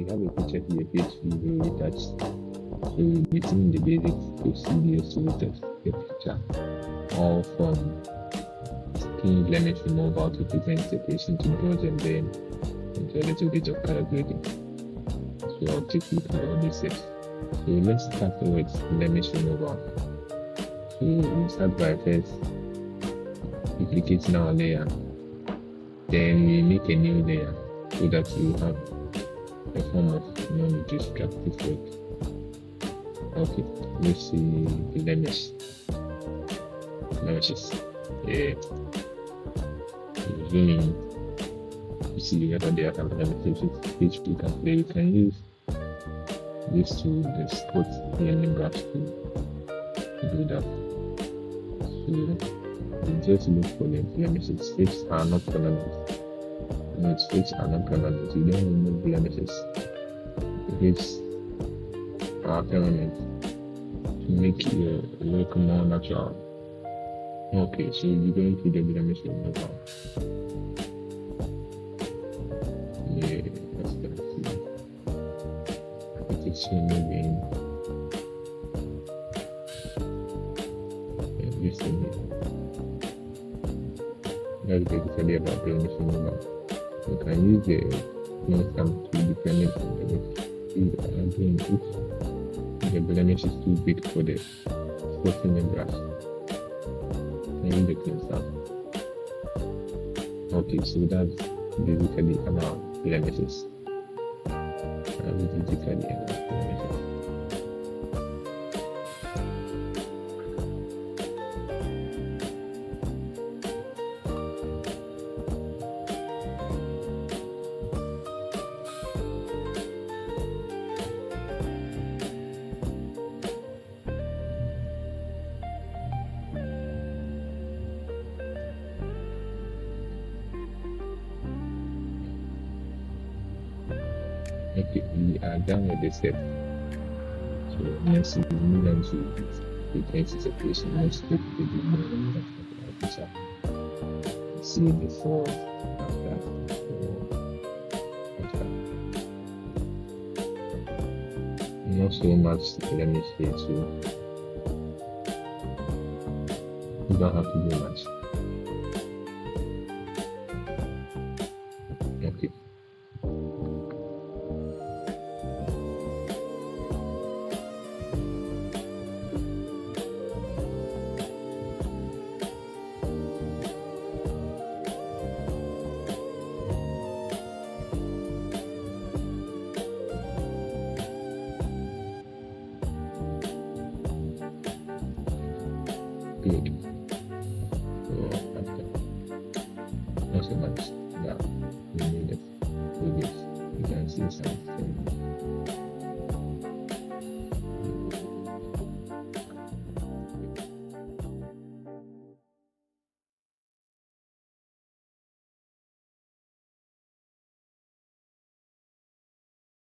have a picture here, page we retouch. So using the basic procedures to retouch the picture, all from skin blemish removal to prevent separation to bronze and then into a little bit of color grading. So I'll take you through all these steps. So let's start with blemish removal. So we start by first duplicating our layer. Then we make a new layer so that we have a form of non-destructive work. Okay, let's see the blemishes. Yeah. Zoom in. You see whether they have blemishes which we can play. We can use this tool, the spot healing brush to do that. So we just look for the blemishes which are not permanent. Which are not permanent. We don't remove blemishes which are permanent to make your work more natural. Okay, so you're going to the blemish removal. Yeah, that's gonna see. It's moving. And this thing here. That's basically about blemish removal. You can use the stamp to depending on the blemish. Again, if the blemish is too big for the spotting the brush, and use the clean stamp. Okay, so that's basically about blemishes. Okay, we are done with this step. So next we move on to frequency separation. Next step we do the see before, after. Not so much blemish here, so you don't have to do much. Okay. Good. So after, not so much.